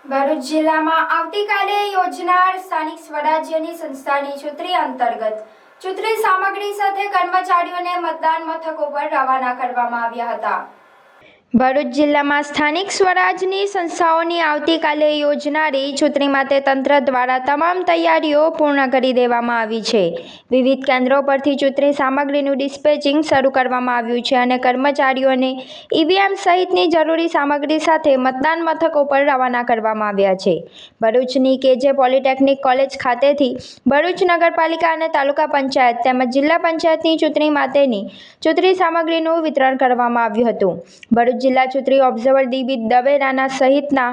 ભરૂચ જિલ્લામાં આવતીકાલે યોજનાર સ્થાનિક સ્વરાજ્યની સંસ્થાની ચૂંટણી અંતર્ગત ચૂંટણી સામગ્રી સાથે કર્મચારીઓને મતદાન મથકો પર રવાના કરવામાં આવ્યા હતા। ભરૂચ જિલ્લામાં સ્થાનિક સ્વરાજની સંસ્થાઓની આવતીકાલે યોજનારી ચૂંટણી માટે તંત્ર દ્વારા તમામ તૈયારીઓ પૂર્ણ કરી દેવામાં આવી છે। વિવિધ કેન્દ્રો પરથી ચૂંટણી સામગ્રીનું ડિસ્પેચિંગ શરૂ કરવામાં આવ્યું છે અને કર્મચારીઓને ઈવીએમ સહિતની જરૂરી સામગ્રી સાથે મતદાન મથકો પર રવાના કરવામાં આવ્યા છે। ભરૂચની કેજે પોલિટેકનિક કોલેજ ખાતેથી ભરૂચ નગરપાલિકા અને તાલુકા પંચાયત તેમજ જિલ્લા પંચાયતની ચૂંટણી માટેની ચૂંટણી સામગ્રીનું વિતરણ કરવામાં આવ્યું હતું। ભરૂચ જિલ્લા ચૂંટણી ઓબ્ઝર્વર ડીબી દવેરાના સહિતના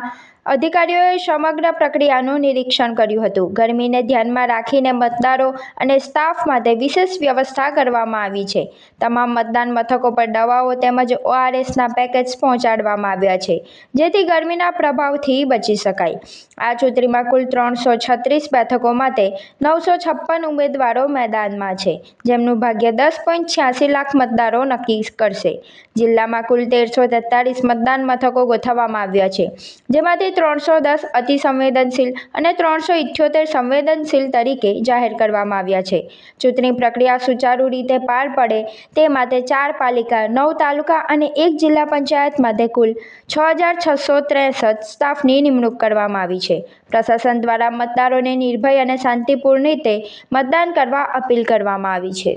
અધિકારીઓએ સમગ્ર પ્રક્રિયાનું નિરીક્ષણ કર્યું હતું। ગરમીને ધ્યાનમાં રાખીને મતદારો અને સ્ટાફ માટે વિશેષ વ્યવસ્થા કરવામાં આવી છે। તમામ મતદાન મથકો પર દવાઓ તેમજ ઓઆરએસના પેકેજ પહોંચાડવામાં આવ્યા છે, જેથી ગરમીના પ્રભાવથી બચી શકાય। આ ચૂંટણીમાં કુલ 336 બેઠકો માટે 956 ઉમેદવારો મેદાનમાં છે, જેમનું ભાગ્ય 10.86 લાખ મતદારો નક્કી કરશે। જિલ્લામાં કુલ 1343 મતદાન મથકો ગોઠવવામાં આવ્યા છે, જેમાંથી 310 અતિ સંવેદનશીલ અને 378 સંવેદનશીલ તરીકે જાહેર કરવામાં આવ્યા છે। ચૂંટણી પ્રક્રિયા સુચારુ રીતે પાર પડે તે માટે 4 પાલિકા, 9 તાલુકા અને 1 જિલ્લા પંચાયત માટે કુલ 6663 સ્ટાફની નિમણૂક કરવામાં આવી છે। પ્રશાસન દ્વારા મતદારોને નિર્ભય અને શાંતિપૂર્ણ રીતે મતદાન કરવા અપીલ કરવામાં આવી છે।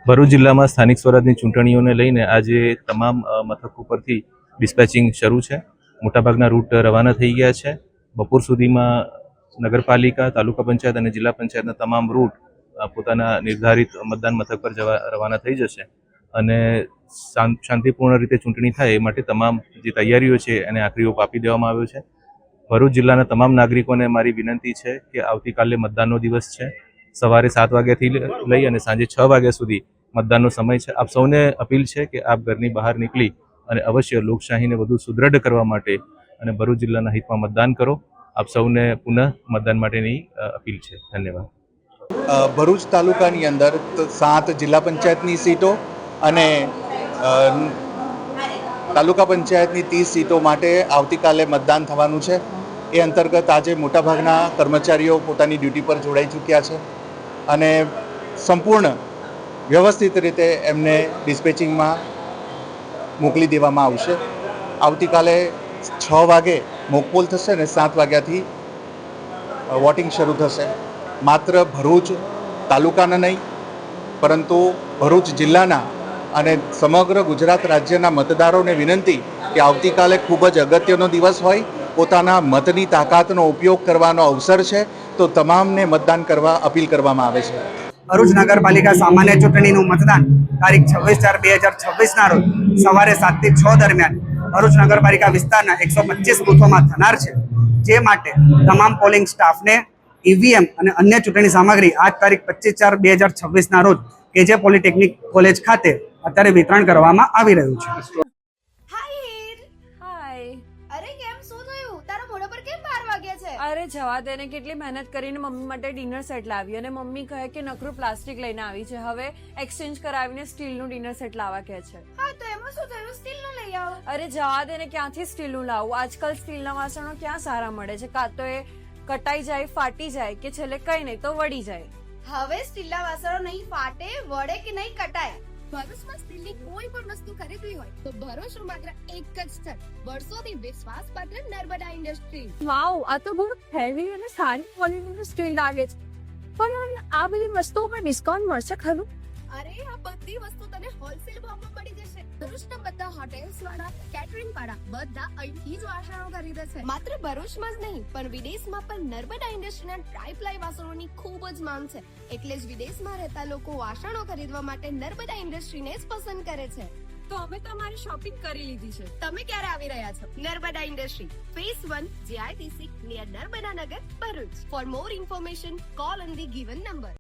ભરૂચ જિલ્લામાં સ્થાનિક સ્વરાજની ચૂંટણીઓને લઈને આજે તમામ મથકો પરથી ડિસ્પેચિંગ શરૂ છે। મોટાભાગના રૂટ રવાના થઈ ગયા છે। બપોર સુધીમાં નગરપાલિકા, તાલુકા પંચાયત અને જિલ્લા પંચાયતના તમામ રૂટ પોતાના નિર્ધારિત મતદાન મથક પર રવાના થઈ જશે અને શાંતિપૂર્ણ રીતે ચૂંટણી થાય એ માટે તમામ જે તૈયારીઓ છે એને આખરી ઓપ આપી દેવામાં આવ્યો છે। ભરૂચ જિલ્લાના તમામ નાગરિકોને મારી વિનંતી છે કે આવતીકાલે મતદાનનો દિવસ છે। સવારે 7 વાગ્યાથી લઈ અને સાંજે 6 વાગ્યા સુધી મતદાનનો સમય છે। આપ સૌને અપીલ છે કે આપ ઘરની બહાર નીકળી અને અવશ્ય લોકશાહીને વધુ સુદૃઢ કરવા માટે અને ભરૂચ જિલ્લાના હિતમાં મતદાન કરો। આપ સૌને પુનઃ મતદાન માટેની અપીલ છે। ધન્યવાદ। ભરૂચ તાલુકાની અંદર 7 જિલ્લા પંચાયતની સીટો અને તાલુકા પંચાયતની 30 સીટો માટે આવતીકાલે મતદાન થવાનું છે। એ અંતર્ગત આજે મોટાભાગના કર્મચારીઓ પોતાની ડ્યુટી પર જોડાઈ ચૂક્યા છે અને સંપૂર્ણ વ્યવસ્થિત રીતે એમને ડિસ્પેચિંગમાં મોકલી દેવામાં આવશે। આવતીકાલે 6 વાગે મોકપોલ થશે અને 7 વાગ્યાથી વોટિંગ શરૂ થશે। માત્ર ભરૂચ તાલુકાના નહીં પરંતુ ભરૂચ જિલ્લાના અને સમગ્ર ગુજરાત રાજ્યના મતદારોને વિનંતી કે આવતીકાલે ખૂબ જ અગત્યનો દિવસ હોય, પોતાના મતની તાકાતનો ઉપયોગ કરવાનો અવસર છે, તો તમામને મતદાન કરવા અપીલ કરવામાં આવે છે। ભરૂચ નગરપાલિકા સામાન્ય ચૂંટણીનું મતદાન તારીખ 26/4/2026ના રોજ સવારે 7 થી 6 દરમિયાન ભરૂચ નગરપાલિકા વિસ્તારના 125 બૂથોમાં થનાર છે, જે માટે તમામ પોલિંગ સ્ટાફને ઈવીએમ અને અન્ય ચૂંટણી સામગ્રી આજ તારીખ 25/4/2026ના રોજ કેજે પોલિટેકનિક કોલેજ ખાતે અત્યારે વિતરણ કરવામાં આવી રહ્યું છે। અરે જવા દે ને, કેટલી મહેનત કરીને મમ્મી માટે ડિનર સેટ લાવી અને મમ્મી કહે કે નકરું પ્લાસ્ટિક લઈને આવી છે, હવે એક્સચેન્જ કરાવીને સ્ટીલનું ડિનર સેટ લાવવા કહે છે। હા તો એમાં શું થયું, સ્ટીલનું લઈ આવો। અરે જવા દે ને, ક્યાંથી સ્ટીલનું લાવું? આજકાલ સ્ટીલના વાસણો ક્યાં સારા મળે છે? કાં તો એ કટાઈ જાય, ફાટી જાય કે છેલ્લે કઈ નહીં તો વળી જાય। હવે સ્ટીલના વાસણો નહીં ફાટે, વળે કે નહીં કટાય। ભરૂચમાં સ્ટીલની કોઈ પણ વસ્તુ ખરીદવી હોય તો ભરૂચનું માત્ર એક જ સ્થળ, વર્ષોથી વિશ્વાસપાત્ર નર્મદા ઇન્ડસ્ટ્રીઝ। વાવ, આ તો બહુ હેવી અને સારી ક્વોલિટીનું સ્ટીલ લાગે છે, પણ આ બધી વસ્તુઓ પર ડિસ્કાઉન્ટ મળશે ખરું? અરે આ બધી વસ્તુ તને હોલસેલ ભાવમાં મળી જશે। ભરૂચના બધા હોટેલ્સ વાળા, કેટરિંગ વાળા બધા અહીંથી જ વાસણો ખરીદે છે। માત્ર ભરૂચમાં જ નહીં પણ વિદેશમાં પણ નર્મદા ઇન્ડસ્ટ્રીના ટ્રાયપ્લાય વાસણોની ખૂબ જ માંગ છે, એટલે જ વિદેશમાં રહેતા લોકો વાસણો ખરીદવા માટે નર્મદા ઇન્ડસ્ટ્રીને જ પસંદ કરે છે। તો અમે તમારી શોપિંગ કરી લીધી છે। તમે ક્યારે આવી રહ્યા છો? Narmada industry phase 1 JITC near Narmada Nagar, Bharuch. For more information call on the given number.